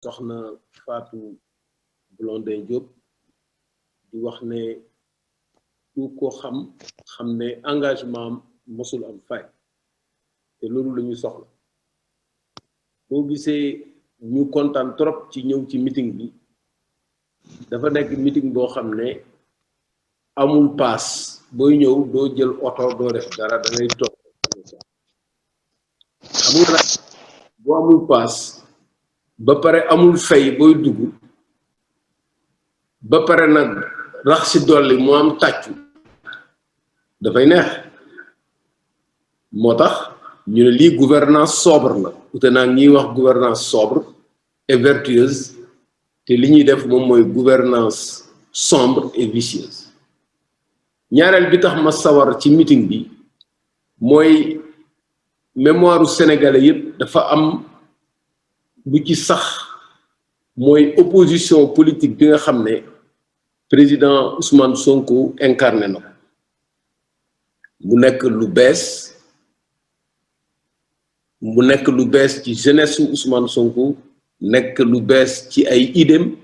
soxna Fatou Blondin Diop di wax ne ku ko xam ne engagement am mosul am fay te loolu la ñu soxla boo gisee ñu kontaan trop ci ñëw ci meeting bi dafa nekk meeting boo xam ne amul paas booy ñëw doo jël oto doo def dara da ngay toog amul nag boo amul paas ba pare amul fay booy dugg ba pare nag rax ci dolli mu am tàccu dafay neex moo tax ñu ne lii gouvernance sobre la ute naa ñuy wax gouvernance sobre et vertueuse te li ñuy def moom mooy gouvernance sombre et vicieuse ñaareel bi tax ma sawar ci meeting bi mooy mémoire u sénégalais yépp dafa am bu ci sax mooy opposition politique bi nga xam ne président Ousmane Sonko incarné na ko mu nekk lu bees ci jeunesse Ousmane Sonko nekk lu bees ci ay idéem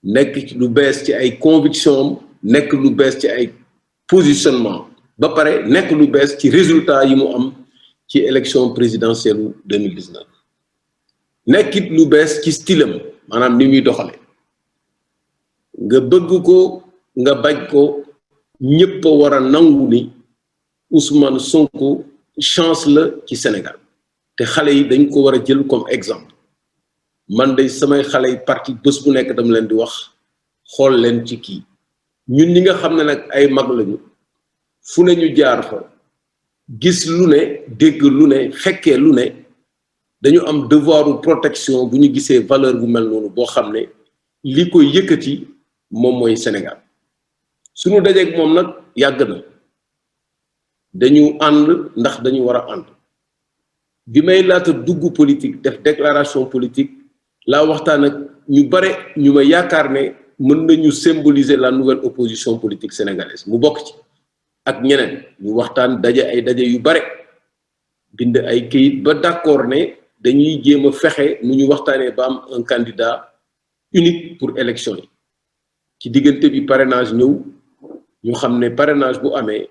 nekk lu bees ci ay conviction nekk lu bees ci ay positionnement ba pare nekk lu bees ci résultat yi mu am ci élection présidentielle 2019 nekkit lu bees ci stylam maanaam ni muy doxale nga bëgg ko nga bañ ko ñëpp a war a nangu ni Ousmane Sonko chance la ci Sénégal te xale yi dañ ko war a jël comme exemple man de samay xale yi parti bés bu nekk dama leen di wax xool leen ci kii ñun ñi nga xam ne nag ay mag lañu fu ne ñu jaar fa gis lu ne dégg lu ne fekkee lu ne dañu am devoiru protection bu ñu gisee valeur bu mel noonu boo xam ne li koy yëkkati moom mooy Sénégal suñu dajeeg moom nag yàgg na dañu ànd ndax dañu war a ànd bi may laata dugg politique def déclaration politique laa waxtaan ak ñu bare ñu ma yaakaar ne mën nañu symboliser la nouvelle opposition politique sénégalaise mu bokk ci ak ñeneen ñu waxtaan daje ay daje yu bare bind ay këyit ba d'accord ne dañuy jéem a fexe nu ñu waxtaanee ba am un candidat unique pour élection yi ci diggante bi parrainage ñëw ñu xam ne parrainage bu amee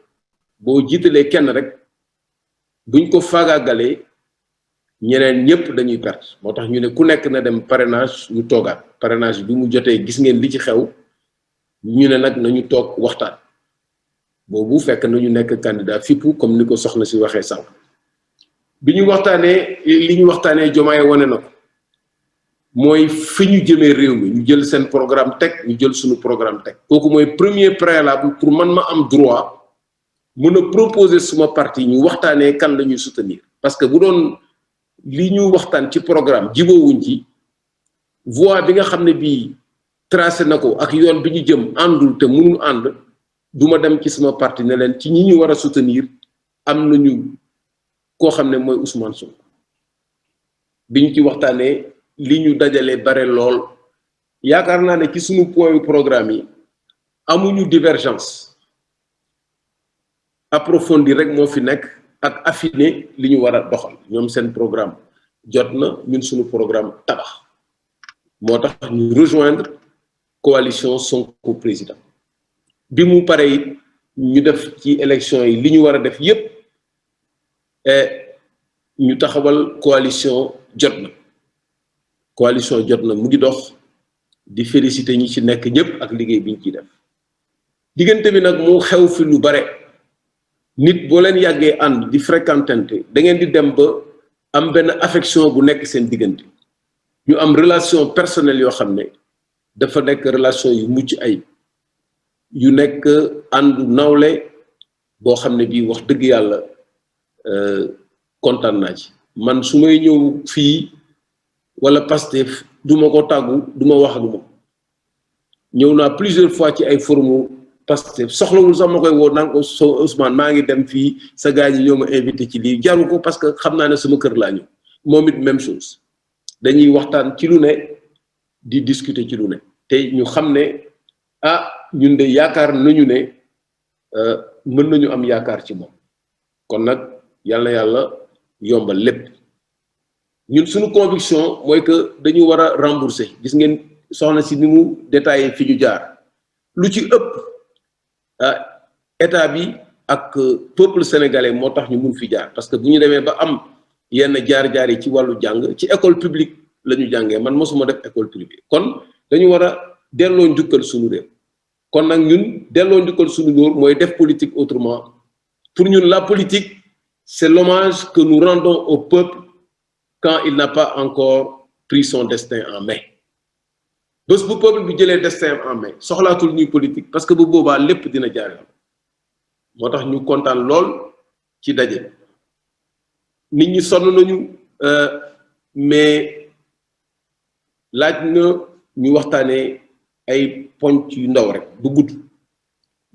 boo jiitalee kenn rek buñ ko faagaagalee ñeneen ñëpp dañuy perte moo tax ñu ne ku nekk na dem parrainage ñu toogaat parrainage bi mu jotee gis ngeen li ci xew ñu ne nag nañu toog waxtaan boobu fekk nañu nekk candidat fippu comme ni ko soxna si waxee sànq bi ñu waxtaanee li ñu waxtaanee Diomaye wane na ko mooy fi ñu jëmee réew mi ñu jël seen programme teg ñu jël suñu programme teg kooku mooy premier préalable pour man ma am droit mën a proposer suma parti ñu waxtaanee kan la ñuy soutenir parce que bu doon li ñu waxtaan ci programme jiboowuñ ci voie bi nga xam ne bii tracé na ko ak yoon bi ñu jëm àndul te mënul ànd duma dem ci sama parti ne leen ci ñi ñu war a soutenir am nañu koo xam ne mooy Ousmane Sonko bi ñu ci waxtaanee li ñu dajale bare lool yaakaar naa ne ci suñu point programme yi amuñu divergence approfondir rek moo fi nekk ak affiner li ñu war a doxal ñoom seen programme jot na ñun suñu programme tabax moo tax ñu rejoindre coalition Sonko président bi mu pare it ñu def ci élection yi li ñu war a def yépp ñu taxawal coalition jot na mu ngi dox di féliciter ñi ci nekk ñëpp ak liggéey bi ñu ciy def diggante bi nag mu xew fi lu bare nit boo leen yàggee ànd di fréquentante da ngeen di dem ba am benn affection bu nekk seen diggante ñu am relation personnelle yoo xam ne dafa nekk relation yu mucc ayib yu nekk àndu nawle boo xam ne bii wax dëgg yàlla kontaan naa ci man su may ñëw fii wala Pastef duma ko tàggu duma wax ak moom ñëw naa plusieurs fois ci ay forumu Pastef soxlawul sax ma koy woo naan ko Ousmane maa ngi dem fii sa gars yi ñoo ma invité ci lii jaru ko parce que xam naa ne sama kër laa ñëw moom it même chose dañuy waxtaan ci lu ne di discuter ci lu ne te ñu xam ne ñun de yaakaar nañu ne mën nañu am yaakaar ci moom kon nag yàlla yombal lépp ñun suñu conviction mooy que dañu war a rembourser gis ngeen soxna si ni mu détaillé fi ñu jaar lu ci ëpp état bi ak peuple sénégalais moo tax ñu mun fi jaar parce que bu ñu demee ba am yenn jaar-jaar yi ci wàllu jàng ci école publique la ñu jàngee man mosuma def école privée kon dañu war a delloo njukkal suñu réew kon nag ñun delloo njukkal suñu réew mooy def politique autrement pour ñun la politique c'est l'hommage que nous rendons au peuple quand il n'a pas encore pris son destin en main bés bu peuple bi jëlee destin en main soxlaatul ñuy politique parce que bu boobaa lépp dina jaar yoon moo tax ñu kontaan lool ci daje nit ñi sonn nañu mais laaj na ñu waxtaanee ay ponc yu ndaw rek du gudd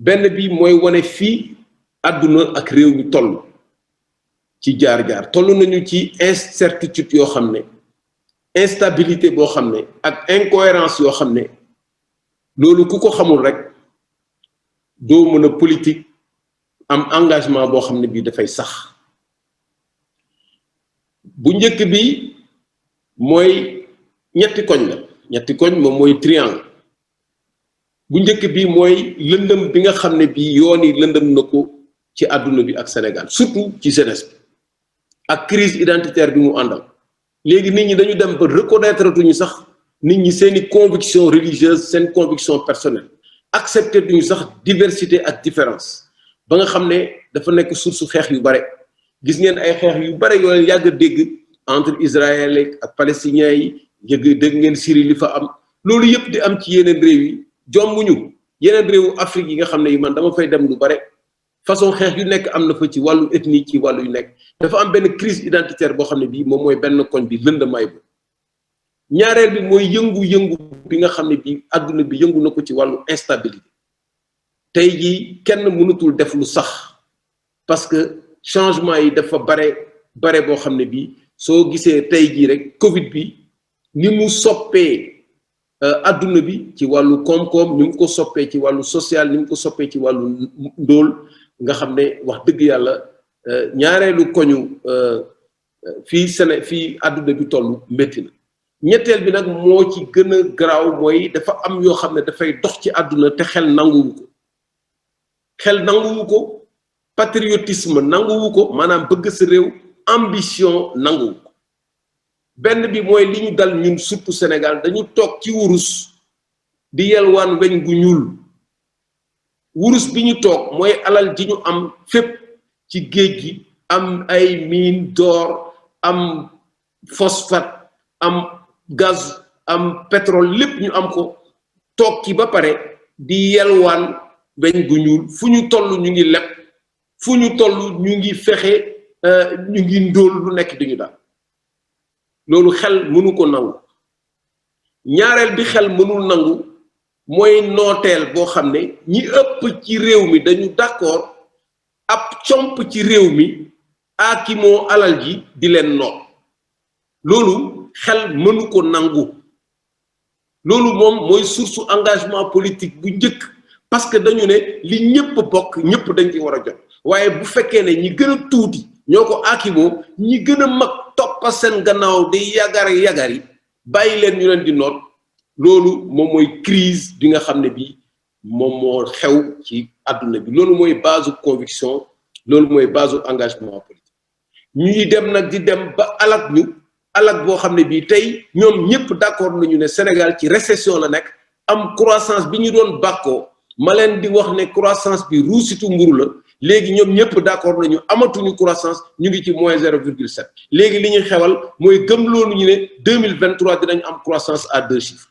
benn bi mooy wane fii àdduna ak réew mi toll ci jaar-jaar toll nañu ci incertitude yoo xam ne instabilité boo xam ne ak incohérence yoo xam ne loolu ku ko xamul rek doo mën a politique am engagement boo xam ne bii dafay sax bu njëkk bi mooy ñetti koñ moom mooy triangle bu njëkk bi mooy lëndëm bi nga xam ne bii yoon yi lëndëm na ko ci àdduna bi ak Sénégal surtout ci jeunesse bi ak crise identitaire bi mu àndal léegi nit ñi dañu dem ba reconnaître tuñu sax nit ñi seeni conviction religieuse seen conviction personnelle accepter duñu sax diversité ak différence ba nga xam ne dafa nekk source xeex yu bare gis ngeen ay xeex yu bare yoo leen yàgg a dégg entre Israël ak palestiniens yi dégg ngeen Syrie li fa am loolu yëpp di am ci yeneen réew yi jommuñu yeneen réewu Afrique yi nga xam ne yi man dama fay dem lu bare façon xeex yu nekk am na fa ci wàllu ethnie ci wàllu yu nekk dafa am benn crise identitaire boo xam ne bii moom mooy benn koñ bi lëndamaay bu ñaareel bi mooy yëngu-yëngu bi nga xam ne bii àdduna bi yëngu na ko ci wàllu instabilité tey jii kenn mënutul def lu sax parce que changement yi dafa bare boo xam ne bii soo gisee tey jii rek Covid bi ni mu soppee àdduna bi ci wàllu koom-koom ni mu ko soppee ci wàllu social ni mu ko soppee ci wàllu ndóol nga xam ne wax dëgg yàlla ñaareelu koñu fii àdduna bi toll métti na ñetteel bi nag moo ci gën a garaaw mooy dafa am yoo xam ne dafay dox ci àdduna te xel nanguwu ko patriotisme nanguwu ko maanaam bëgg sa réew ambition nanguwu ko benn bi mooy li ñu dal ñun surtout Sénégal dañu toog ci wurus di yelwaan weñ gu ñuul wurus bi ñu toog mooy alal ji ñu am fépp ci géej gi am ay mine d'or am phosphate am gaz am pétrole lépp ñu am ko toog ci ba pare di yelwaan weñ gu ñuul fu ñu toll ñu ngi leb fu ñu toll ñu ngi fexe ñu ngi ndóol lu nekk di ñu daal loolu xel mënu ko nangu ñaareel bi xel mënul nangu mooy nooteel boo xam ne ñi ëpp ci réew mi dañu d'accord ab comp ci réew mi aakimoo alal ji di leen noot loolu xel mënu ko nangu loolu moom mooy source engagement politique bu njëkk parce que dañu ne li ñëpp bokk ñëpp dañ ci war a jot waaye bu fekkee ne ñi gën a tuuti ñoo ko aakimoo ñi gën a mag toppa seen gannaaw di yagari bàyyi leen ñu leen di noot loolu moom mooy crise bi nga xam ne bii moom moo xew ci àdduna bi loolu mooy base conviction loolu mooy base engagement politique ñuy dem nag di dem ba alak boo xam ne bii tey ñoom ñëpp d'accord nañu ne Sénégal ci récession la nekk am croissance bi ñu doon bàkkoo ma leen di wax ne croissance bi ruusitu mburu la léegi ñoom ñëpp d'accord nañu amatuñu croissance ñu ngi ci moins 0,7 léegi li ñuy xewal mooy gëm loolu ñu ne 2023 dinañ am croissance à 2 chiffres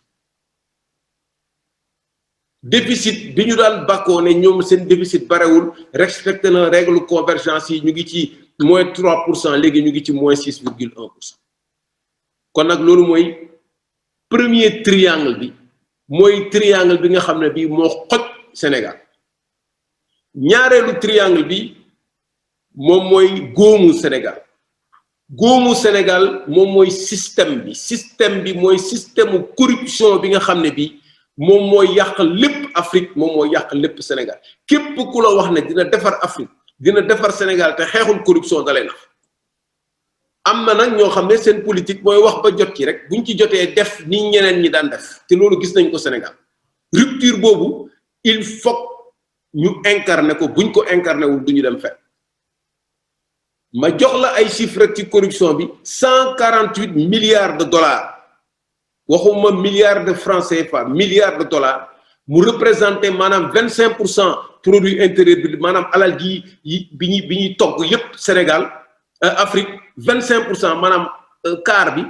déficit bi ñu daan bàkkoo ne ñoom seen déficit barewul respecté na règle convergence yi ñu ngi ci moins 3% léegi ñu ngi ci moins 6,1%. kon nag loolu mooy premier triangle bi nga xam ne bii moo xoj Sénégal ñaareelu triangle bi moom mooy góomu Sénégal moom mooy système bi mooy système corruption bi nga xam ne bii moom mooy yàq lépp Afrique moom mooy yàq lépp Sénégal képp ku la wax ne dina defar Afrique dina defar Sénégal te xeexul corruption da lay nax am na nag ñoo xam ne seen politique mooy wax ba jot ci rek buñ ci jotee def ni ñeneen ñi daan def te loolu gis nañ ko Sénégal rupture boobu il faut ñu incarner ko buñ ko incarner wul duñu dem fenn ma jox la ay chiffres ci corruption bi 148 milliards de dollars waxuma milliards de francs CFA milliards de dollars mu représenté maanaam 25% produit intérieur bi maanaam alal ji bi ñuy togg yépp Sénégal Afrique 25% maanaam quart bi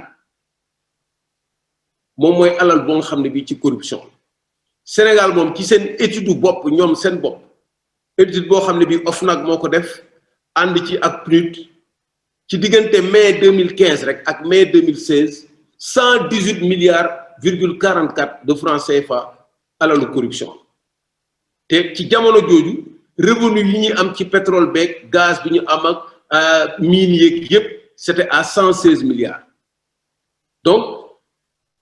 moom mooy alal boo nga xam ne bii ci corruption Sénégal moom ci seen étude bopp ñoom seen bopp étude boo xam ne bii OFNAC moo ko def ànd ci ak PNUD ci diggante mai 2015 rek ak mai 2016 118 milliards virgule 44 de francs CFA alalu corruption te ci jamono jooju revenu yi ñuy am ci pétrole beeg gaz bi ñu am ak mine yeeg yépp c'était à 116 milliards donc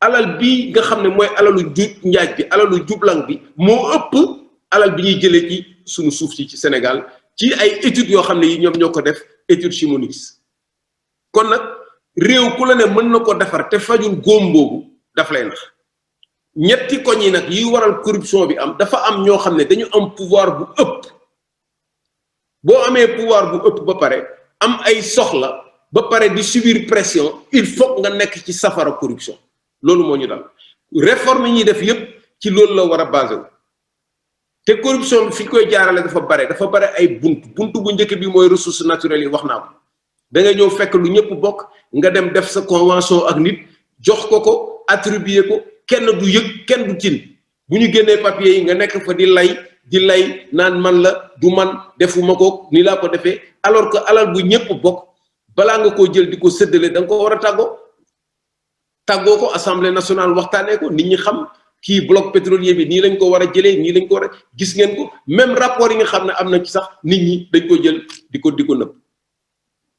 alal bi nga xam ne mooy alalu njaaj bi alalu jublang bi moo ëpp alal bi ñuy jëlee ci suñu suuf si ci Sénégal ci ay études yoo xam ne yi ñoom ñoo ko def étude Chimonix kon nag réew ku la ne mën na ko defar te fajul góom boobu daf lay nax ñetti koñ yi nag yi waral corruption bi am dafa am ñoo xam ne dañu am pouvoir bu ëpp boo amee pouvoir bu ëpp ba pare am ay soxla ba pare di subir pression il faut nga nekk ci safara corruption loolu moo ñu dal réforme yi ñuy def yépp ci loolu la war a basé wu te corruption bi fi koy jaarale dafa bare ay buntu bu njëkk bi mooy ressources naturelles yi wax naa ko da ngay ñëw fekk lu ñëpp bokk nga dem def sa convention ak nit jox ko attribuer ko kenn du yëg kenn du tin bu ñu génnee papier yi nga nekk fa di lay naan man la du man defuma ko ni laa ko defee alors que alal bu ñëpp bokk balaa nga koo jël di ko séddale da nga ko war a tàggoo ko assemblée nationale waxtaanee ko nit ñi xam kii bloc pétrolier bi nii lañ ko war a jëlee nii lañ ko war a gis ngeen ko même rapport yi nga xam ne am na ci sax nit ñi dañ ko jël di ko nëbb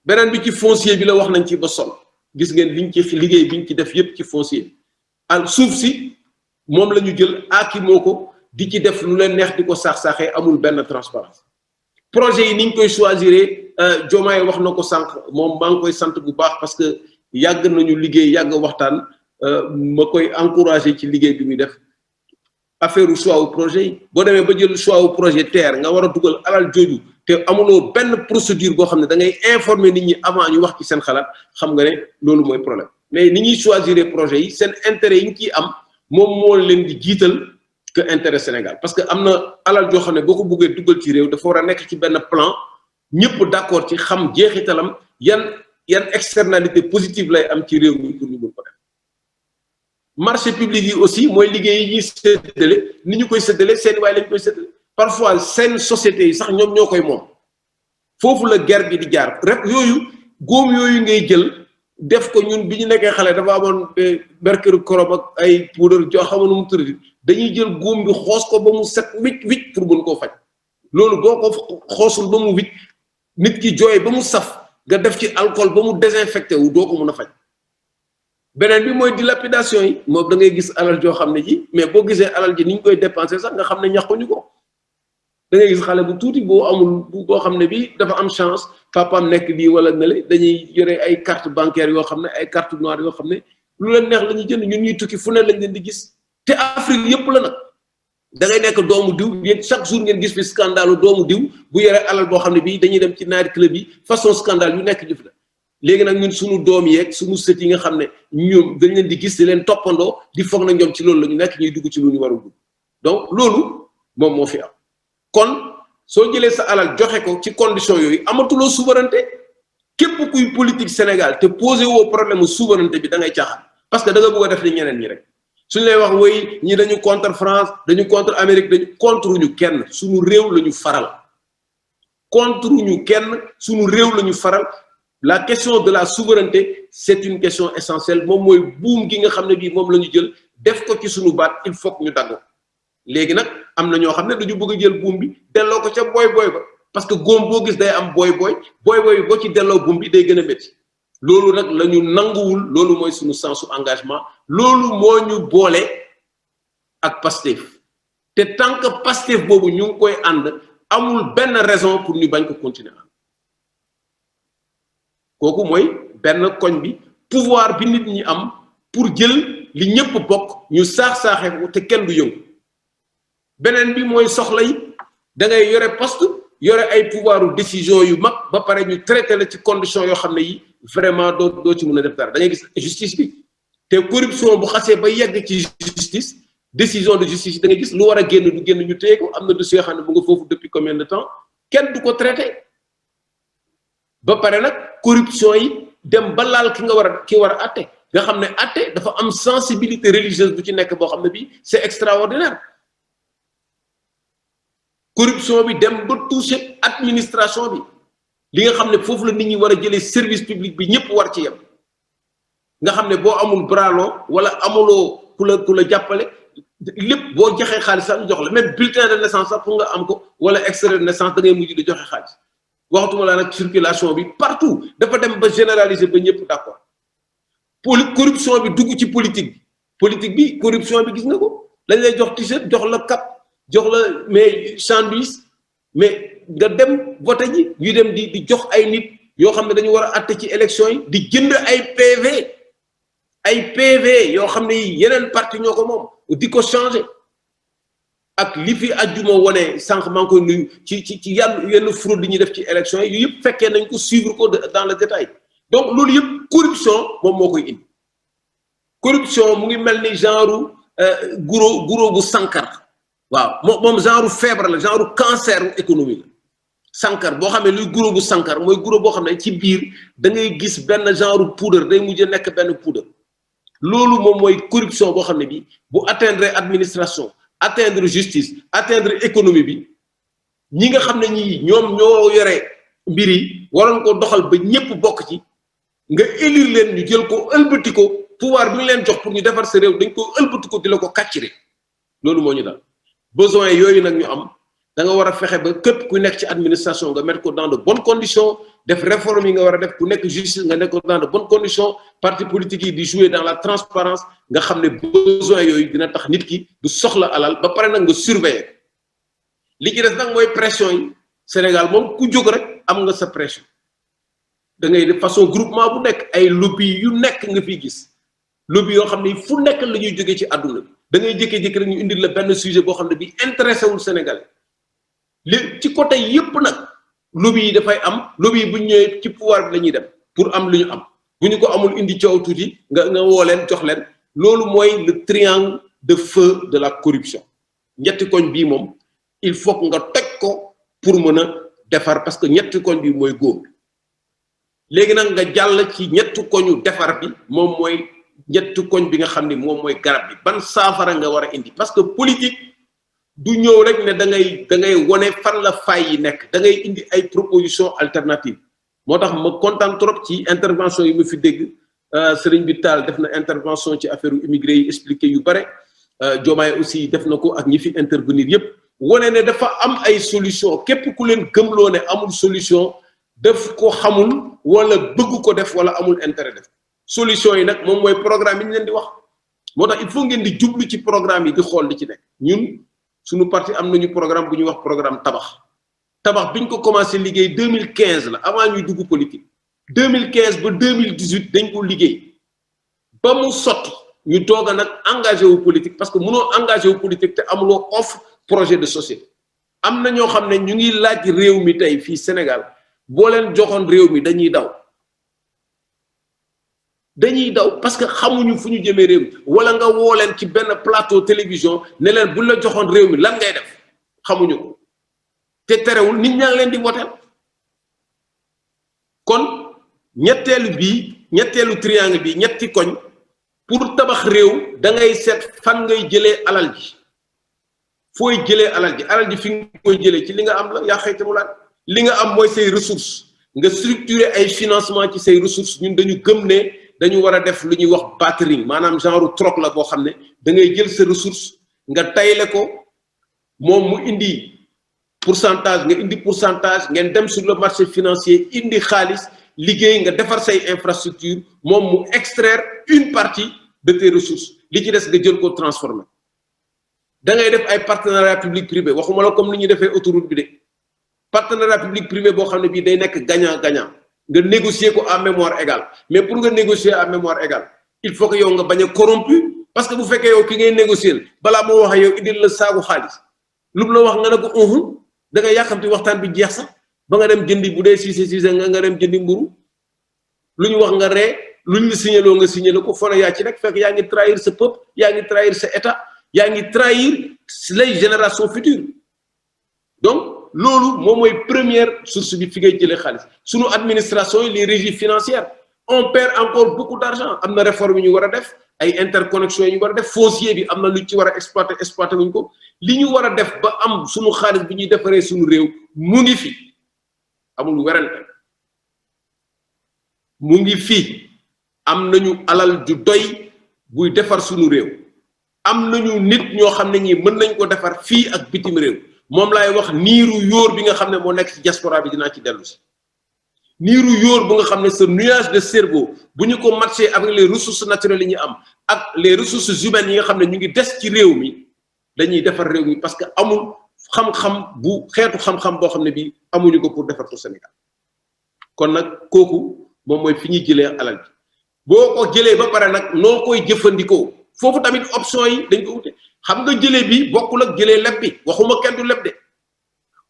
beneen bi ci foncier bi la wax nañ ci ba sol gis ngeen liñ ci liggéey biñ ci def yépp ci foncier bi al suuf si moom la ñu jël aaki moo ko di ci def lu leen neex di ko saax-saaxee amul benn transparence projet yi niñ koy choisir Diomaye wax na ko sànq moom maa ngi koy sant bu baax parce que yàgg nañu liggéey yàgg waxtaan ma koy encourager ci liggéey bi muy def affaire u choix wu projet yi boo demee ba jël choix wu projet terre nga war a dugal alal jooju te amuloo benn procédure boo xam ne da ngay informer nit ñi avant ñu wax ci seen xalaat xam nga ne loolu mooy problème mais ni ñuy choisir projet yi seen intérêt yi ñu ciy am moom moo leen di jiital que intérêt Sénégal parce que am na alal joo xam ne boo ko bëggee dugal ci réew dafa war a nekk ci benn plan ñëpp d'accord ci xam jeexitalam yan externalité positive lay am ci réew mi pour ñu mën ko def marché public yi aussi mooy liggéey yi ñuy séddale ni ñu koy séddale seen waay lañ koy séddale parfois seen sociétés yi sax ñoom ñoo koy moom foofu la guerre bi di jaar rek yooyu góom yooyu ngay jël def ko ñun bi ñu nekkee xale dafa amoon mercure korom ak ay poudre joo xamoon mu tëdd dañuy jël góom bi xoos ko ba mu set wicc pour mën koo faj loolu boo ko xoosul ba mu wicc nit ki jooy ba mu saf nga def ci alcool ba mu désinfecté wu doo ko mën a faj beneen bi mooy dilapidation yi moom da ngay gis alal joo xam ne ji mais boo gisee alal ji ni ñu koy dépenser sax nga xam ne ñaxuñu ko da ngay gis xale bu tuuti boo amul boo xam ne bi dafa am chance papaam nekk bii wala nele dañuy yore ay carte bancaire yoo xam ne ay carte noire yoo xam ne lu leen neex la ñuy jënd ñun ñuy tukki fu ne lañ leen di gis te Afrique yépp la nag da ngay nekk doomu diw yéen chaque jour ngeen gis fi scandale doomu diw bu yore alal boo xam ne bii dañuy dem ci night club yi façon scandale yu nekk jëf la léegi nag ñun suñu doom yeeg suñu sët yi nga xam ne ñoom dañ leen di gis di leen toppandoo di foog na ñoom ci loolu la ñu nekk ñuy dugg ci lu ñu warul dugg donc loolu moom moo fi am kon soo jëlee sa alal joxe ko ci condition yooyu amatuloo souveraineté képp kuy politique Sénégal te posé woo problème souveraineté bi da ngay caaxaan parce que da nga bëgg a def ni ñeneen ñi rek suñ lay wax woy ñi dañu contre France dañu contre Amérique dañu contre ñu kenn suñu réew la ñu faral contre ñu kenn suñu réew la ñu faral la question de la souveraineté c'est une question essentielle moom mooy buum gi nga xam ne bii moom la ñu jël def ko ci suñu baat il faut que ñu dagg léegi nag am na ñoo xam ne dañu bëgg a jël buum bi delloo ko ca boy ba parce que góom boo gis day am boy bi boo ci delloo buum bi day gën a métti loolu nag la ñu nanguwul loolu mooy suñu sensu engagement loolu moo ñu boole ak Pastef te tant que Pastef boobu ñu ngi koy ànd amul benn raison pour ñu bañ ko continuer kooku mooy benn koñ bi pouvoir bi nit ñi am pour jël li ñëpp bokk ñu saax-saaxee ko te kenn du yëngu beneen bi mooy soxla yi da ngay yore poste yore ay pouvoiru décision yu mag ba pare ñu traité la ci condition yoo xam ne yi vraiment doo ci mën a def dara da ngay gis justice bi te corruption bu xasee ba yegg ci justice décision de justice da ngay gis lu war a génn du génn ñu téye ko am na dossier yoo xam ne mu nga foofu depuis combien de temps kenn du ko traité ba pare nag corruption yi dem ba laal ki war a atte nga xam ne atte dafa am sensibilité religieuse bu ci nekk boo xam ne bii c'est extraordinaire corruption bi dem ba toucher administration bi li nga xam ne foofu la nit ñi war a jëlee service public bi ñëpp war ci yem nga xam ne boo amul bras long wala amuloo ku la jàppale lépp boo joxee xaalis sax ñu jox la même bulletin de naissance sax pour nga am ko wala extrait de naissance da ngay mujj di joxe xaalis waxatuma laa nag circulation bi partout dafa dem ba généraliser ba ñëpp d'accord corruption bi dugg ci politique bi corruption bi gis nga ko lañ lay jox t-shirt jox la cap jox la mais sandwich mais nga dem vote ji ñu dem di jox ay nit yoo xam ne dañu war a àtte ci élection yi di jënd ay PV yoo xam ne yeneen parti ñoo ko moom di ko changer ak li fi ajjuma wone sànq maa ngi koy nuyu ci yenn fraude yi ñuy def ci élection yi yëpp fekkee nañ ko suivre ko dans le détail donc loolu yëpp corruption moom moo koy indi corruption mu ngi mel ni genre guro bu sankar waaw moom genre feebar la genre cancer économie la sankar boo xamee luy guro bu sankar mooy guro boo xam ne ci biir da ngay gis benn genre poudre day mujj nekk benn poudre loolu moom mooy corruption boo xam ne bi bu atteindre administration atteindre justice atteindre économie bi ñi nga xam ne ñi ñoom ñoo yore mbir yi waroon ko doxal ba ñëpp bokk ci nga élire leen ñu jël ko ëlbati ko pouvoir bi ñu leen jox pour ñu defar sa réew dañ ko ëlbati ko di la ko kàccire loolu moo ñu dal besoin yooyu nag ñu am da nga war a fexe ba képp ku nekk ci administration nga mettre ko dans de bonnes conditions def réforme yi nga war a def ku nekk justice nga nekk ko dans de bonnes conditions parti politique yi di jouer dans la transparence nga xam ne besoin yooyu dina tax nit ki du soxla alal ba pare nag nga surveiller li ci des nag mooy pression yi Sénégal moom ku jóg rek am nga sa pression da ngay def façon groupement bu nekk ay lobby yu nekk nga fiy gis lobby yoo xam ne fu nekk la ñuy jógee ci àdduna bi da ngay jékki-jékki rek ñu indil la benn sujet boo xam ne bi intéressé wul Sénégal li ci côté yépp nag lobby yi dafay am lobby yi bu ñu ñëwee ci pouvoir bi la ñuy dem pour am lu ñu am bu ñu ko amul indi coow tuuti nga woo leen jox leen loolu mooy le triangle de feu de la corruption ñetti koñ bii moom il faut que nga toj ko pour mën a defar parce que ñetti koñ bi mooy góor léegi nag nga jàll ci ñetti koñu defar bi moom mooy ñetti koñ bi nga xam ni moom mooy garab bi ban saafara nga war a indi parce que politique du ñëw rek ne da ngay wone fan la fay yi nekk da ngay indi ay proposition alternative moo tax ma kontaan trop ci intervention yi ma fi dégg Serigne bi Tall def na intervention ci affaire immigré yi expliqué yu bare Diomaye aussi def na ko ak ñi fi intervenir yépp wone ne dafa am ay solution képp ku leen gëmloo ne amul solution def ko xamul wala bëgg ko def wala amul intérêt def solution yi nag moom mooy programme yi ñu leen di wax moo tax il faut ngeen di jublu ci programme yi di xool li ci nekk ñun suñu parti am nañu programme bu ñuy wax programme tabax biñ ko commencé liggéey 2015 la avant ñuy dugg politique 2015 ba 2018 dañ ko liggéey ba mu sotti ñu doog a nag engagé wu politique parce que mënoo engagé wu politique te amuloo offre projet de société am na ñoo xam ne ñu ngi laaj réew mi tey fii Sénégal boo leen joxoon réew mi dañuy daw parce que xamuñu fu ñu jëmee réew mi wala nga woo leen ci benn plateau télévision ne leen bu la joxoon réew mi lan ngay def xamuñu ko te terewul nit ñaa ngi leen di woteel kon ñetteelu triangle bi ñetti koñ pour tabax réew da ngay seet fan ngay jëlee alal ji fooy jëlee alal ji fi nga koy jëlee ci li nga am la yaa xëyta mu laat li nga am mooy say ressources nga structurer ay financement ci say ressources ñun dañu gëm ne dañu war a def lu ñuy wax battering maanaam genre troc la boo xam ne da ngay jël sa ressource nga tayle ko moom mu indi pourcentage nga indi pourcentage ngeen dem sur le marché financier indi xaalis liggéey nga defar say infrastructure moom mu extraire une partie de tes ressources li ci des nga jël ko transformer da ngay def ay partenariat public privé waxuma la comme ni ñuy defee autoroute bi de partenariat public privé boo xam ne bii day nekk gagnant gagnant nga négocier ko à mémoire égale mais pour nga négocier à mémoire égale il faut que yow nga bañ a corrompu parce que bu fekkee yow ki ngay négocier balaa moo wax yow indil la saagu xaalis lu mu la wax nga ne ko da nga yàkkamti waxtaan bi jeex sax ba nga dem jëndi bu dee siise nga dem jëndi mburu lu ñu wax nga ree lu ñu la signaloo nga signalé ko fone yaa ci rek fekk yaa ngi trahir sa peuple yaa ngi trahir sa état yaa ngi trahir les générations futures donc loolu moom mooy première source bi fi ngay jëlee xaalis sunu administration yi les régies financières on perd encore beaucoup d'argent am na réforme yi ñu war a def ay interconnexion yi ñu war a def foncier bi am na lu ci war a exploiter wuñ ko li ñu war a def ba am sunu xaalis bi ñuy defaree sunu réew mu ngi fi amul werante mu ngi fi am nañu alal ju doy buy defar sunu réew am nañu nit ñoo xam ne ñi mën nañ ko defar fii ak bitim réew moom laay wax niiru yóor bi nga xam ne moo nekk ci diaspora bi dinaa ci dellu si niiru yóor bu nga xam ne ce nuage de cerveau bu ñu ko matché avec les ressources naturelles yi ñu am ak les ressources humaines yi nga xam ne ñu ngi des ci réew mi dañuy defar réew mi parce que amul xam-xam bu xeetu xam-xam boo xam ne bii amuñu ko pour defar tout Sénégal kon nag kooku moom mooy fi ñuy jëlee alal bi boo ko jëlee ba pare nag noo koy jëfandikoo foofu tamit option yi dañ ko wute xam nga jëlee bi bokkul ak jëlee leb bi waxuma kenn du leb de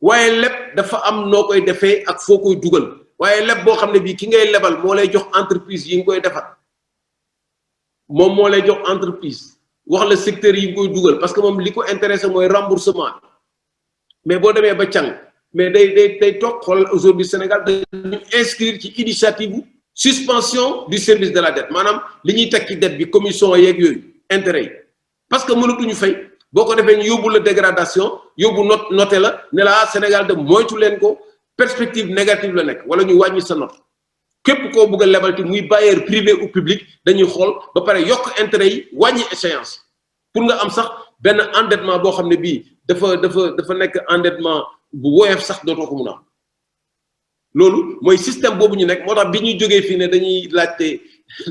waaye leb dafa am noo koy defee ak foo koy dugal waaye leb boo xam ne bii ki ngay lebal moo lay jox entreprise yi nga koy defar moom moo lay jox entreprise wax la secteur yi nga koy dugal parce que moom li ko intéressé mooy remboursement mais boo demee ba càng mais day toog xool aujourd'hui Sénégal dañu inscrire ci initiative suspension du service de la dette maanaam li ñuy teg ci dette bi commission yeeg yooyu intérêt yi parce que mënatuñu fay boo ko defee ñu yóbbu la dégradation yóbbu noté la ne la Sénégal de moytu leen ko perspective négative la nekk wala ñu wàññi sa note képp koo bëgg a lebal ci muy bailleur privé ou public dañuy xool ba pare yokk intérêt yi wàññi échéance pour nga am sax benn endettement boo xam ne bii dafa nekk endettement bu woyof sax dootoo ko mun a am loolu mooy système boobu ñu nekk moo tax bi ñuy jógee fii ne dañuy laajte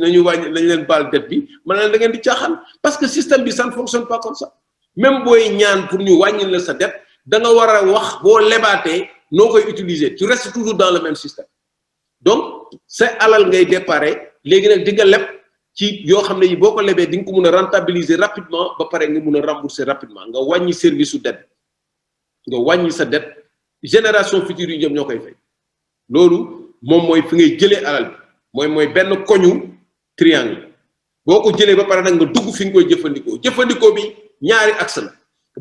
nañu wàññi nañ leen baal dette bi man leen da ngeen di caaxaan parce que système bi ça ne fonctionne pas comme ça même booy ñaan pour ñu wàññi la sa dette da nga war a wax boo lebaatee noo koy utiliser tu restes toujours dans le même système donc sa alal ngay déparé léegi nag di nga leb ci yoo xam ne yi boo ko lebee di nga ko mun a rentabiliser rapidement ba pare nga mun a rembourser rapidement nga wàññi service su dette nga wàññi sa dette génération future yi ñoom ñoo koy fay loolu moom mooy fi ngay jëlee alal bi mooy benn koñu triangle boo ko jëlee ba pare nag nga dugg fi nga koy jëfandikoo bi ñaari axe la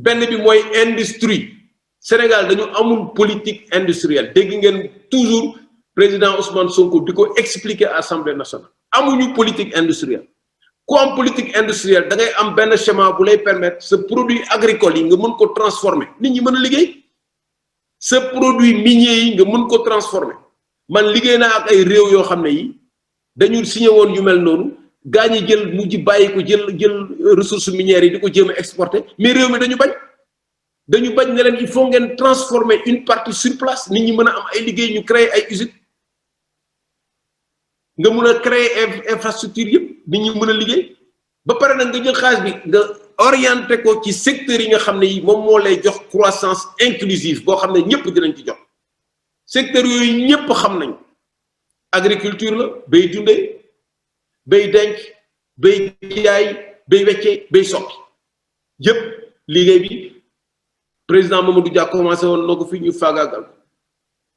benn bi mooy industrie Sénégal dañu amul politique industrielle dégg ngeen toujours président Ousmane Sonko di ko expliquer à l'Assemblée nationale amuñu politique industrielle ku am politique industrielle da ngay am benn schéma bu lay permettre ce produit agricole yi nga mën ko transformer nit ñi mën a liggéey ce produit minier yi nga mën ko transformer man liggéey naa ak ay réew yoo xam ne yi dañu signé woon yu mel noonu gaa ñi jël mujj bàyyi ko jël ressources minières yi di ko jéem a exporter mais réew mi dañu bañ ne leen il faut ngeen transformer une partie sur place nit ñi mën a am ay liggéey ñu créer ay usines nga mën a créer infrastructure yëpp nit ñi mën a liggéey ba pare nag nga jël xaalis bi nga orienté ko ci secteurs yi nga xam ne yi moom moo lay jox croissance inclusive boo xam ne ñëpp dinañ ci jox secteurs yooyu ñëpp xam nañ agriculture la bay dundee bay denc bay jaay bay weccee bay soppi yëpp liggéey bi président Mamadou Dia commencé woon na ko fi ñu faagaagal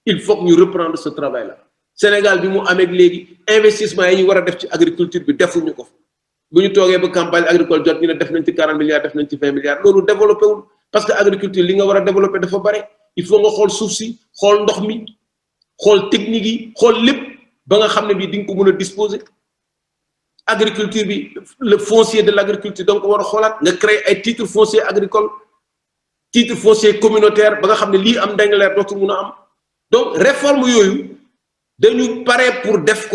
il faut que ñu reprendre ce travail là Sénégal bi mu amee léegi investissement yi ñu war a def ci agriculture bi defuñu ko bu ñu toogee ba campagne agricole jot ñu ne def nañ ci 40 milliards def nañ ci 20 milliards loolu développé wul parce que agriculture li nga war a développé dafa bare il faut nga xool suuf si xool ndox mi xool technique yi xool lépp ba nga xam ne bii di nga ko mën a disposer agriculture bi le foncier de l' agriculture donc war a xoolaat nga créer ay titre foncier agricole titre foncier communautaire ba nga xam ne lii am ndengaleer dootu mun a am donc réforme yooyu dañu pare pour def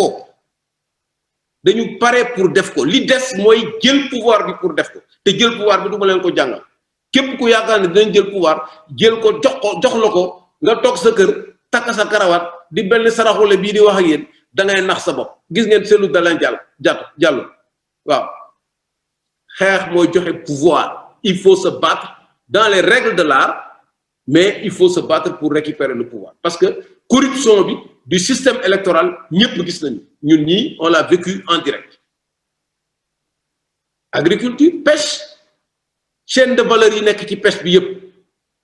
ko li des mooy jël pouvoir bi pour def ko te jël pouvoir bi du ma leen ko jàngal képp ku yaakaar ne dinañ jël pouvoir jël ko jox la ko nga toog sa kër takk sa karawaat di benn saraxule bii di wax ak yéen da ngay nax sa bopp gis ngeen Cellou Dalein Diallo waaw xeex mooy joxe pouvoir il faut se battre dans les règles de l'art mais il faut se battre pour récupérer le pouvoir parce que corruption bi du système électoral ñëpp gis nañu ñun ñii on l'a vécu en direct. Agriculture pêche chaîne de valeur yi nekk ci pêche bi yëpp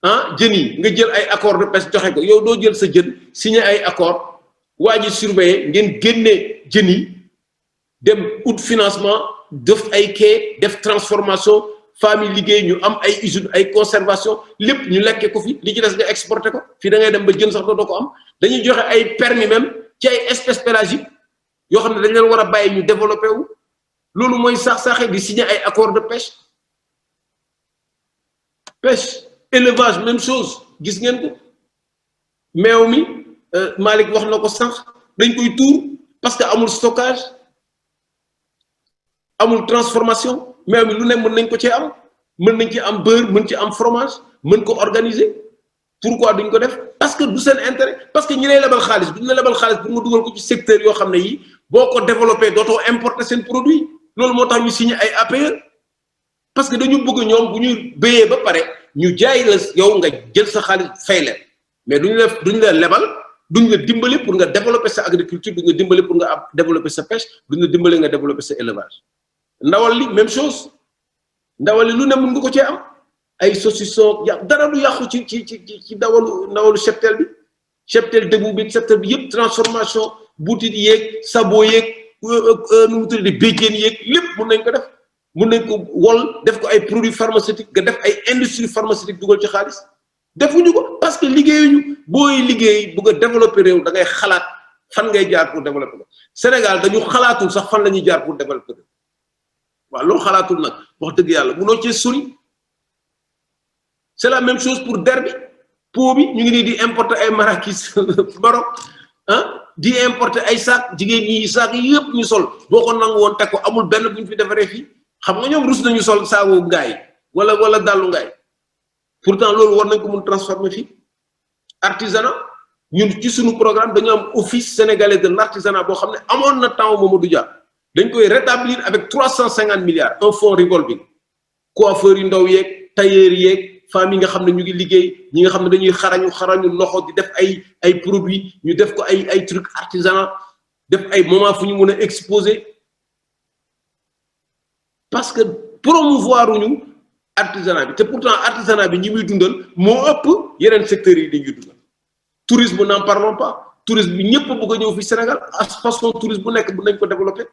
ah jën yi nga jël ay accord de pêche joxe ko yow doo jël sa jën signé ay accord waa ji surveiller ngeen génnee jën yi dem ut financement def ay quai def transformation famille liggéey ñu am ay usine ay conservation lépp ñu lekkee ko fi li ci des nga exporté ko fii da ngay dem ba jën sax doo ko am dañuy joxe ay permis même ci ay espèces pélagiques yoo xam ne dañ leen war a bàyyi ñu développé wu loolu mooy sax-saxe di signer ay accord de pêche élevage même chose gis ngeen ko meew mi Malick wax na ko sànq dañ koy tuur parce que amul stockage amul transformation meew mi lu ne mën nañ ko cee am mën nañ ci am beurre mën ci am fromage mën ko organiser pourquoi duñ ko def parce que du seen intérêt parce que ñi lay lebal xaalis duñ la lebal xaalis pour nga dugal ko ci secteur yoo xam ne yi boo ko développé dootoo importer seen produit loolu moo tax ñu signé ay APE parce que dañu bëgg ñoom bu ñu béyee ba pare ñu jaay la yow nga jël sa xaalis fay leen mais duñ la lebal duñ la dimbali pour nga développer sa agriculture duñ la dimbali pour nga développer sa pêche duñ la dimbali nga développer sa élevage ndawal li même chose ndawal li lu ne mën nga ko cee am ay saucisson dara du yàqu ci ndawalu cheptel bi cheptel debout bi secteur bi yëpp transformation boutique yeeg sabot yeeg nu mu tuddee béjjén yeeg lépp mën nañ ko def mën nañ ko wol def ko ay produits pharmaceutiques nga def ay industrie pharmaceutique dugal ci xaalis defuñu ko parce que liggéeyuñu booy liggéey bëgg a développer réew da ngay xalaat fan ngay jaar pour développer ko Sénégal dañu xalaatul sax fan la ñuy jaar pour développer réew waaw loo xalaatul nag wax dëgg yàlla mënoo cee sori c'est la même chose pour der bi pot bi ñu ngi nii di importer ay marakis Maroc di importer ay sac jigéen ñi sac yëpp ñu sol boo ko nangu woon teg ko amul benn bu ñu fi defaree fii xam nga ñoom rus nañu sol saabu ngaay wala dàllu ngaay pourtant loolu war nañ ko mun transformer fii artisanat ñun ci suñu programme dañu am office sénégalais de l'artisanat boo xam ne amoon na temps Mamadou Dia dañ koy rétablir avec 350 milliards un fonds revolving coiffeurs yu ndaw yeeg tailleur yeeg femmes yi nga xam ne ñu ngi liggéey ñi nga xam ne dañuy xarañu loxo di def ay produits ñu def ko ay trucs artisanat def ay moment fu ñu mën a exposer parce que promouvoir uñu artisanat bi te pourtant artisanat bi ñi muy dundal moo ëpp yeneen secteurs yi dañuy dundal tourisme n'en parlons pas tourisme bi ñëpp bëgg a ñëw fi Sénégal façon tourisme bu nekk bu nañ ko développer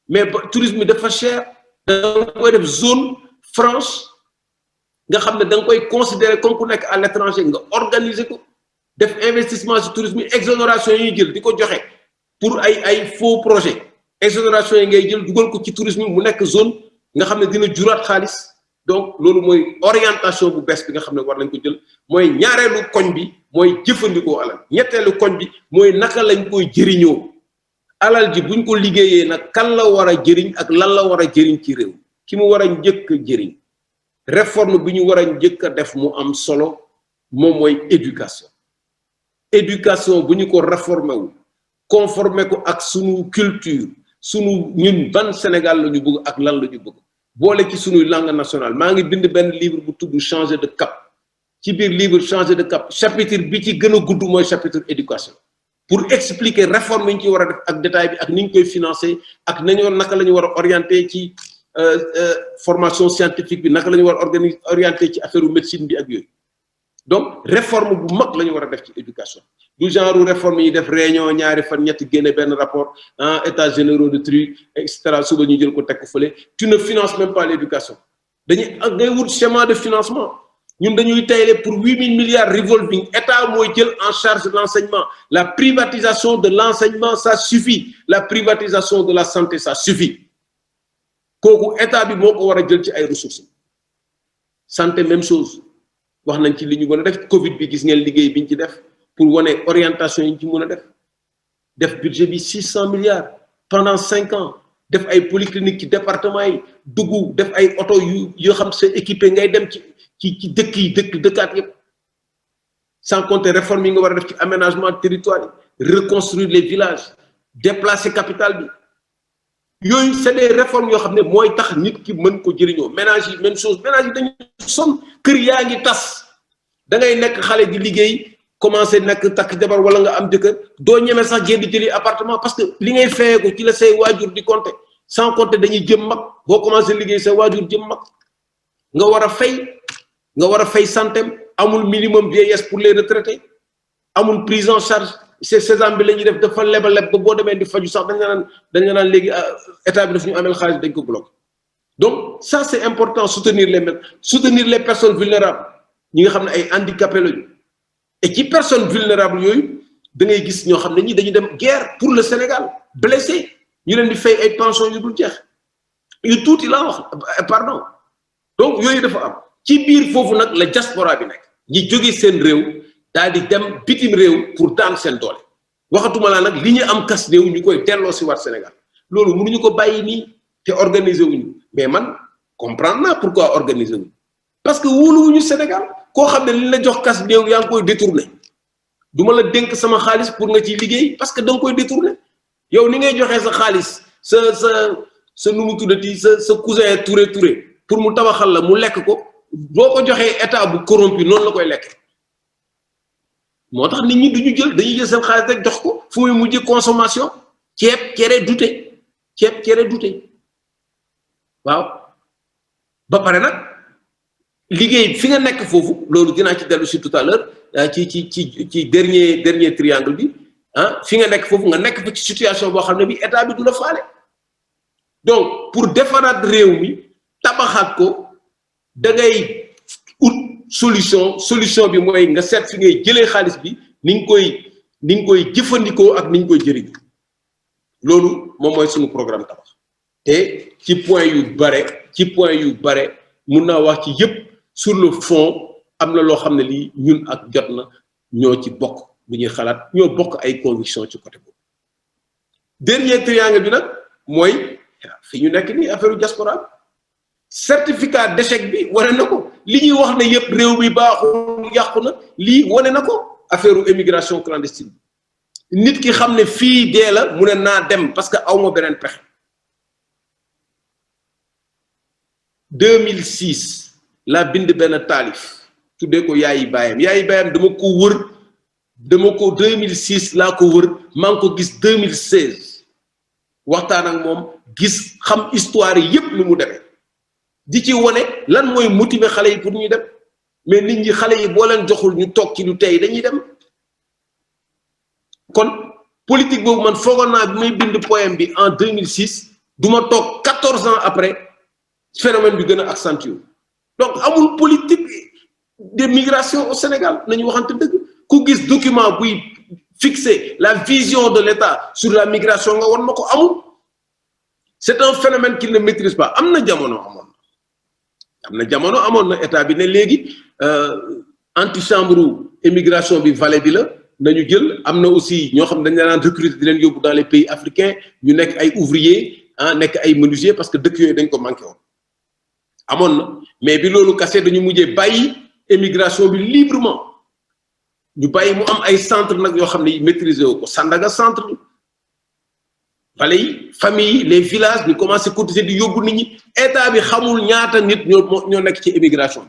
mais tourisme bi dafa cher da nga koy def zone franche nga xam ne da nga koy considérer comme ku nekk à l'étranger nga organiser ko def investissement ci tourisme yi exonération yi jël di ko joxe pour ay faux projet exonération yi ngay jël dugal ko ci tourisme mu nekk zone nga xam ne dina juraat xaalis donc loolu mooy orientation bu bees bi nga xam ne war nañ ko jël mooy ñaareelu koñ bi mooy jëfandikoo alal ñetteelu koñ bi mooy naka lañ koy jëriñoo alal ji buñ ko liggéeyee nag kan la war a jëriñ ak lan la war a jëriñ ci réew ki mu war a njëkk a jëriñ réforme bi ñu war a njëkk a def mu am solo moom mooy éducation bu ñu ko réformé wu conformé ko ak sunu culture sunu ñun ban Sénégal la ñu bëgg ak lan la ñu bëgg boole ci sunuy langue nationale maa ngi bind benn livre bu tudd changer de cap ci biir livre changer de cap chapitre bi ci gën a gudd mooy chapitre éducation pour expliquer réforme yi ñu ci war a def ak détail bi ak ni ñu koy financer ak nañoo naka la ñu war a orienter ci formation scientifique bi naka la ñu war a orienter ci affaire médecine bi ak yooyu donc réforme bu mag la ñu war a def ci éducation du genre réforme yi def réunion ñaari fan ñetti génne benn rapport états généraux de trucs et cetera suba ñu jël ko teg ko fële tu ne finances même pas l'éducation dañuy ngay wut schéma de financement ñun dañuy tayle pour 8000 milliards revolving état mooy jël en charge l'enseignement la privatisation de l'enseignement ça suffit la privatisation de la santé ça suffit kooku état bi moo ko war a jël ci ay ressources santé même chose wax nañ ci li ñu mën a def Covid bi gis ngeen liggéey bi ñu ci def pour wane orientation yi ñu ci mën a def budget bi 600 milliards pendant 5 ans def ay polyclinique ci département yi dugg def ay oto yoo xam c'est équipé ngay dem ci dëkk yi dëkkaat yëpp sans compter réforme yi nga war a def ci aménagement territoire yi reconstruire les villages déplacer capitale bi yooyu c'est des réformes yoo xam ne mooy tax nit ki mën ko jëriñoo ménage yi même chose ménage yi dañuy sonn kër yaa ngi tas da ngay nekk xale di liggéey commencé nak tak jabar wala nga am jëkkër do ñëmé sax génn jëli appartement parce que li ngay fayé ko ci la say wajur di compter sans compter dañuy jëm mag bo commencé liggéey sa wajur jëm mag nga wara fay santé amul minimum vieillesse pour les retraités amul prise en charge c'est sésame bi lañuy def dafa lebal bo démé di faju sax dañ nga nan légui état bi daf ñu amel xaliss dañ ko bloquer. Donc ça c'est important soutenir les personnes vulnérables ñi nga xamné ay handicapés lañu et qui personnes vulnérables yoyu da ngay gis ño xamné ñi dañu dem guerre pour le Sénégal blessés ñu leen di fay ay pensions yu dul jeex yu tuuti la wax pardon donc yoyu dafa am ci biir fofu nak la diaspora bi nek ñi joggé sen réew dal di dem bitim réew pour daan sen doole waxatuma la nak li ñu am kas réew ñukoy dello ci war Sénégal lolu mënuñu ko bayyi ni té organiser wuñu mais man comprendre na pourquoi organiser wuñu parce que wolu wuñu Sénégal ko xamné li la jox kas réew yang koy détourner duma la denk sama xaliss pour nga ci liggéey parce que dang koy détourner yow ni ngay joxé sa xaliss sa numu tudati sa cousin Touré pour mu tabaxal la mu lek ko boko joxé état bu corrompu non la koy lek motax nit ñi duñu jël dañuy jël sen xaliss rek jox ko fu muy mujjé consommation ciép ciéré douté waaw ba paré nak liggéey fi nga nek fofu lolu dina ci delu ci tout à l'heure ci dernier triangle bi hein fi nga nek fofu nga nek fa ci situation bo xamné bi état bi du la falé donc pour défarat réew mi tabaxat ko da ngay out solution bi moy nga sét fi ngay jëlé xaliss bi ni nga koy jëfëndiko ak ni nga koy jëriñ lolu mom moy suñu programme tabax té ci point yu bare mun naa wax ci yépp sur le fond amna lo xamné li ñun ak jotna ñoo ci bokk bu ñuy xalaat ñoo bokk ay conviction ci côté boobu dernier triangle bi nak moy fi ñu nekk ni affaire diaspora certificat d'échec bi wane nako li ñuy wax né yépp réew mi baaxul yàqu na li wane nako affaire immigration clandestine nit ki xamné fi dé la mu né na dem parce que awma benen pexe 2006 la bind ben talif tudé ko yaayi bayam dama ko 2006 la ko wër man ko gis 2016 waxtaan ak mom gis xam histoire yépp lu mu démé di ci woné lan moy motiver xalé yi pour ñu dem mais nit ñi xalé yi bo leen joxul ñu tok ci lu tay dañuy dem kon politique bobu man fogona bi may bind poème bi en 2006 duma tok 14 ans après phénomène bi gëna accentué donc amul politique de migration au Sénégal nañu waxante deug ku gis document buy fixer la vision de l'État sur la migration nga won mako amul c'est un phénomène qu'il ne maîtrise pas amna jamono amon na état bi né légui antichambre immigration bi vallée bi la nañu jël amna aussi ño xam dañ leen recruter di leen yobbu dans les pays africains ñu nek ay ouvriers nek ay menuisiers parce que dëkk yoy dañ ko manqué won amon na mais bi lolu cassé dañu mujjé bayyi immigration bi librement ñu bayyi mu am ay centre nak yo xamné maîtriser ko Sandaga centre vallée famille les villages ñu commencé cotiser di yobbu nit ñi état bi xamul ñaata nit ñoo nek ci immigration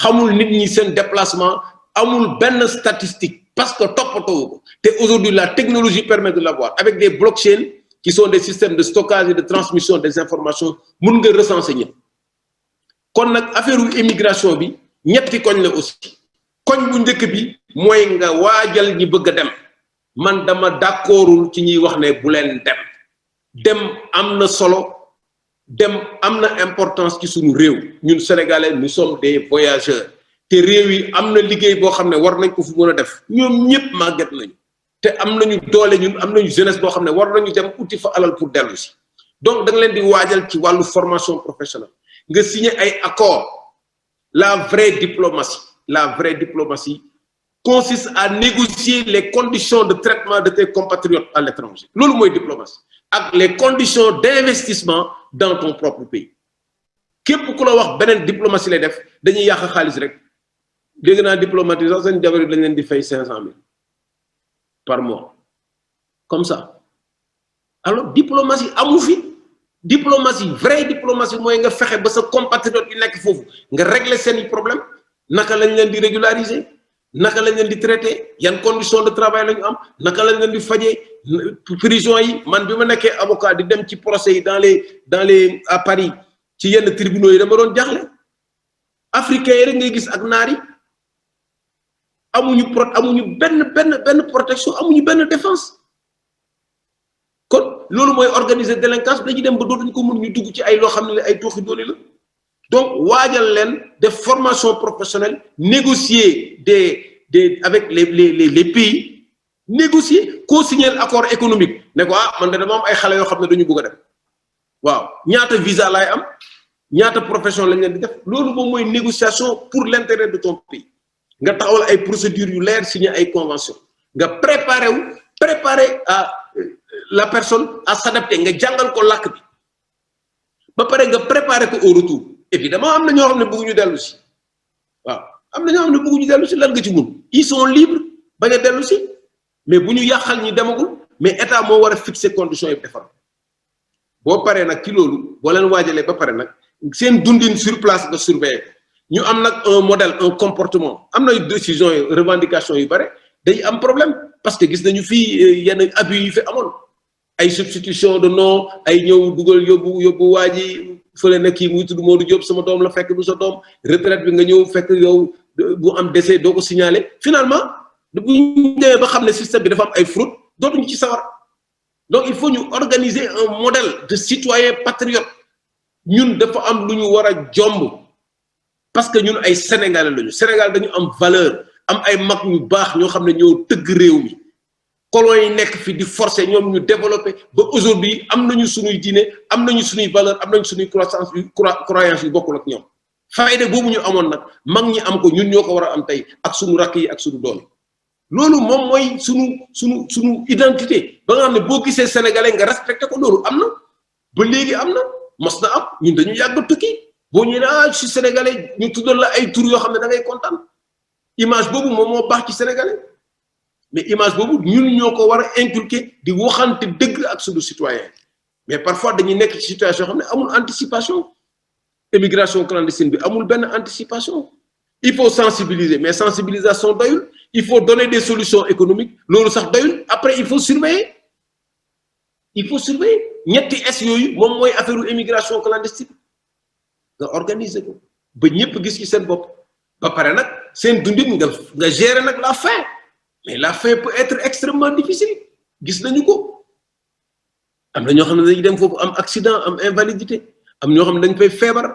xamul nit ñi sen déplacement amul ben statistique parce que topato ko té aujourd'hui la technologie permet de l'avoir avec des blockchains qui sont des systèmes de stockage et de transmission des informations mën nga recenser ñep kon nak affaire immigration bi ñetti koñ la aussi koñ bu ñëk bi moy nga waajal ñi bëgg dem man dama d'accordul ci ñi wax né bu len dem amna solo dem amna importance ci suñu réew ñun sénégalais nous sommes des voyageurs té réew yi amna liggéey bo xamné war nañ ko fu mëna def ñom ñëpp magat nañu té amnañu doolé ñun amnañu jeunesse bo xamné war nañu dem outil fa alal pour delu ci donc da nga leen di waajal ci walu formation professionnelle nga signer ay accord la vraie diplomatie consiste à négocier les conditions de traitement de tes compatriotes à l'étranger lolu moy diplomatie ak les conditions d'investissement dans ton propre pays képp ku la wax benen diplomatie lay def dañuy yak xaliss rek dégg na diplomatisation sen jabar dañ leen di fay 500 000 par mois comme ça alors diplomatie amu fi diplomatie vraie diplomatie moy nga fexé ba sa compatriote yi nek fofu nga régler sen problème naka lañ leen di régulariser naka lañ leen di traité yan conditions de travail lañu am naka lañ leen di fajee prison yi man bi ma nekkee avocat di dem ci procès yi dans les à Paris ci yenn tribunaux yi dama doon jaxle africains yi rek ngay gis ak naar yi amuñu benn protection amuñu benn défense kon loolu mooy organiser délinquance dañuy dem ba dootuñu ko mën ñu dugg ci ay loo xam ne ay tooxi doole la donc waajal leen def formation professionnelle négocier avec les pays négocier co-signer accord économique ne ko man de dama am ay xale yoo xam ne dañu bëgg a dem waaw ñaata visa laay am ñaata profession lañ leen di def loolu moom mooy négociation pour l'intérêt de ton pays nga taxawal ay procédures yu leer signer ay convention nga préparer à la personne à s'adapter nga jàngal ko làkk bi ba pare nga préparer ko au retour évidemment am na ñoo xam ne bëgguñu dellu si waaw am na ñoo xam ne bëgguñu dellu si lan nga ci mun ils sont libres bañ a dellu si mais bu ñu yàqal ñi demagul mais état moo war a fixer conditions yi defar boo paree nag ci loolu boo leen waajalee ba pare nag seen dundin sur place nga surveiller ñu am nag un modèle un comportement am na décision yi revendication yu bare day am problème parce que gis nañu fii yenn abus yi fi amoon ay substitution de nom ay ñëw dugal yóbbu waa ji fële na kii muy tudd Modou Diop sama doom la fekk du sa doom retraite bi nga ñëw fekk yow bu am décès doo ko signaler finalement bu ñu demee ba xam ne système bi dafa am ay fraude dootuñu ci sawar donc il faut ñu organiser un modèle de citoyen patriote ñun dafa am lu ñu war a jomb parce que ñun ay sénégalais lañu Sénégal dañu am valeur am ay mag ñu baax ñoo xam ne ñoo tëgg réew mi colon yi nekk fi di forcer ñoom ñu développer ba aujourd'hui am nañu suñuy diine am nañu suñuy valeur am nañu suñuy croyance yu bokkul ak ñoom fayda boobu ñu amoon nag mag ñi am ko ñun ñoo ko war a am tey ak suñu rakk yi ak suñu doom yi loolu moom mooy suñu identité ba nga xam ne boo gisee sénégalais nga respecté ko loolu am na ba léegi am na mos na am ñun dañu yàgg tukki boo ñëwee ne je suis sénégalais ñu tuddal la ay tur yoo xam ne da ngay kontaan image boobu moom moo baax ci sénégalais mais image boobu ñun ñoo ko war a inculquer di waxante dëgg ak suñu citoyen mais parfois dañuy nekk ci situation yoo xam ne amul anticipation émigration clandestine bi amul benn anticipation il faut sensibiliser mais sensibilisation doyul il faut donner des solutions économiques loolu sax doyul après il faut surveiller ñetti S yooyu moom mooy affaire immigration clandestine nga organiser ko ba ñëpp gis ci seen bopp ba pare nag seen dundin nga gérer nag la faim mais la faim peut être extrêmement difficile gis nañu ko am na ñoo xam ne dañuy dem foofu am accident am invalidité am ñoo xam ne dañ fay feebar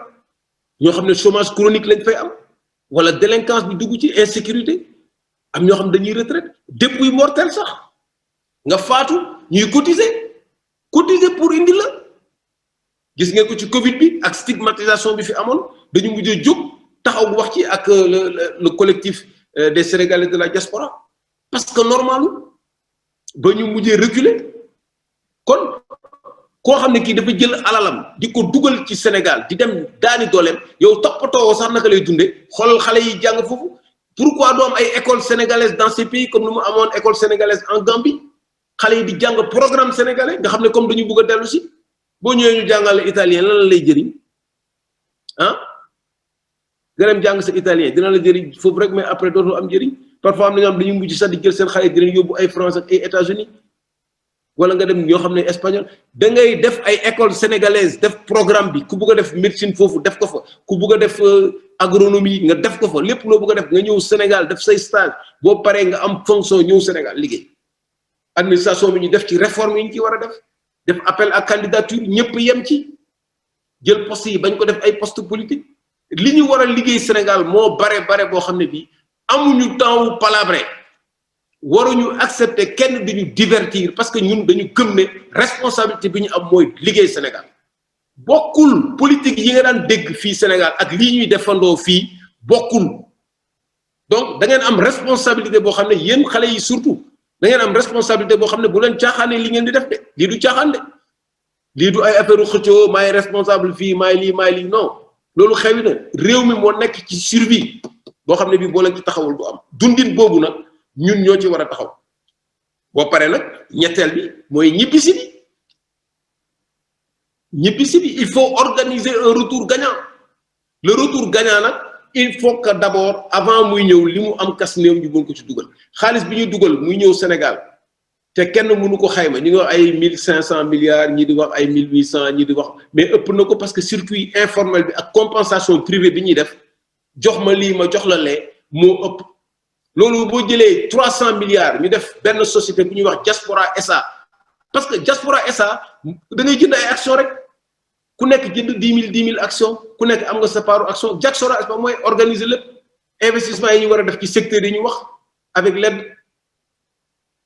ñoo xam ne chômage chronique lañ fay am wala délinquance bi dugg ci insécurité am ñoo xam ne dañuy retraite dépouille mortel sax nga faatu ñuy cotiser pour indi la gis ngeen ko ci Covid bi ak stigmatisation bi fi amoon dañu mujjee jóg taxaw wax ci ak le collectif des Sénégalais de la diaspora parce que normal ba ñu mujjee reculer kon koo xam ne kii dafa jël alalam di ko dugal ci Sénégal di dem daani dooleem yow toppatoo sax naka lay dundee xoolal xale yi jàng foofu pourquoi doom ay école sénégalaise dans ces pays comme ni mu amoon école sénégalaise en Gambie xale yi di jàng programme sénégalais nga xam ne comme dañu bëgg a dellu si boo ñëwee ñu jàngale italien lan la lay jëriñ nga dem jàng sa italien dina la jëriñ foofu rek mais après dootul am njëriñ parfois am na ñoo xam dañuy mujj sax di jël seen xale di leen yóbbu ay France ak ay États-Unis wala nga dem ñoo xam ne espagnol da ngay def ay école sénégalaise def programme bi ku bëgg a def médecine foofu def ko fa ku bëgg a def agronomie nga def ko fa lépp loo bëgg a def nga ñëw Sénégal def say stage boo paree nga am fonction ñëw Sénégal liggéey administration bi ñu def ci réforme yi ñu ci war a def appel à candidature ñëpp yem ci jël poste yi bañ ko def ay poste politique li ñu war a liggéey Sénégal moo bare boo xam ne bii amuñu temps wu palabre waruñu accepter kenn duñu divertir parce que ñun dañu gëm ne responsabilité bi ñu am mooy liggéey Sénégal bokkul politique yi nga daan dégg fii Sénégal ak lii ñuy defandoo fii bokkul donc da ngeen am responsabilité boo xam ne yéen xale yi surtout da ngeen am responsabilité boo xam ne bu leen caaxaanee li ngeen di def de lii du caaxaan de lii du ay affaire u xëccoo maay responsable fii maay lii non loolu xewi na réew mi moo nekk ci survie boo xam ne bii boo leen ci taxawul du am dundin boobu nag ñun ñoo ci war a taxaw boo paree nag ñetteel bi mooy ñibbisi bi il faut organiser un retour gagnant le retour gagnant nag il faut que d'abord avant muy ñëw li mu am kas néew ñu mën ko ci dugal xaalis bi ñu dugal muy ñëw Sénégal te kenn mënu ko xayma ñu ngi wax ay 1500 milliards ñi di wax ay 1800 ñi di wax mais ëpp na ko parce que circuit informel bi ak compensation privée bi ñuy def jox ma lii ma jox la lee moo ëpp loolu boo jëlee 300 milliards ñu def benn société bu ñuy wax Diaspora SA parce que Diaspora SA da ngay jënd ay action rek ku nekk jënd 10 000 action ku nekk am nga sa part action Diaspora SA mooy organiser lépp investissement yi ñu war a def ci secteur yi ñu wax avec l'aide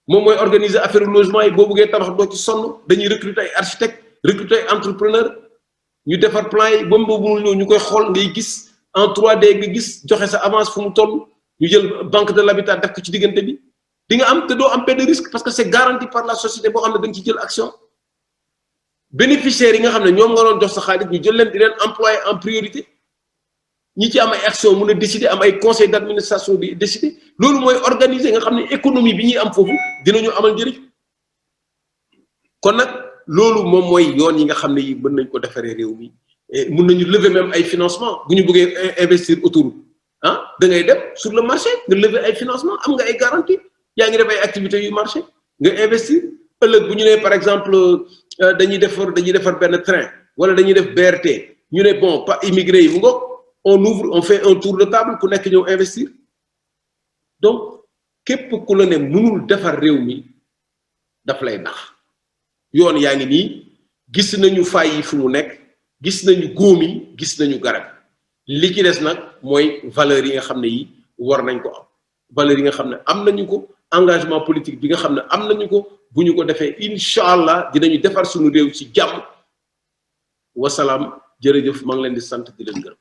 moom mooy organiser affaire logement yi boo bëggee tabax doo ci sonn dañuy recruter ay architecte recruter ay entrepreneur ñu defar plan yi ba mu mënul ñëw ñu koy xool ngay gis en 3D nga gis joxe sa avance fu mu toll ñu jël banque de l'habitat def ko ci diggante bi di nga am te doo am benn risque parce que c'est garanti par la société boo xam ne da nga ci jël action bénéficiaires yi nga xam ne ñoom nga doon jox sa xaalis ñu jël leen di leen employé en priorité ñi ci am ay action mën a décider am ay conseil d'administration di décider loolu mooy organiser nga xam ne économie bi ñuy am foofu dinañu amal njëriñ kon nag loolu moom mooy yoon yi nga xam ne yi mën nañ ko defaree réew mi mën nañu lever même ay financement bu ñu bëggee investir autour ah da ngay dem sur le marché nga lever ay financement am nga ay garantie yaa ngi def ay activités yu marché nga investir ëllëg bu ñu nee par exemple dañuy defar benn train wala dañuy def BRT ñu ne bon pas immigré yi mu ngoog on fait un tour de table ku nekk ñëw investir donc képp ku la ne mënul defar réew mi daf lay nax yoon yaa ngi nii gis nañu fay yi fu mu nekk gis nañu góom yi gis nañu garab li ci des nag mooy valeurs yi nga xam ne yi war nañ ko am valeurs yi nga xam ne am nañu ko engagement politique bi nga xam ne am nañu ko bu ñu ko defee incha allah dinañu defar suñu réew ci jàmm wasalaam jërëjëf maa ngi leen di sant di leen gërëm.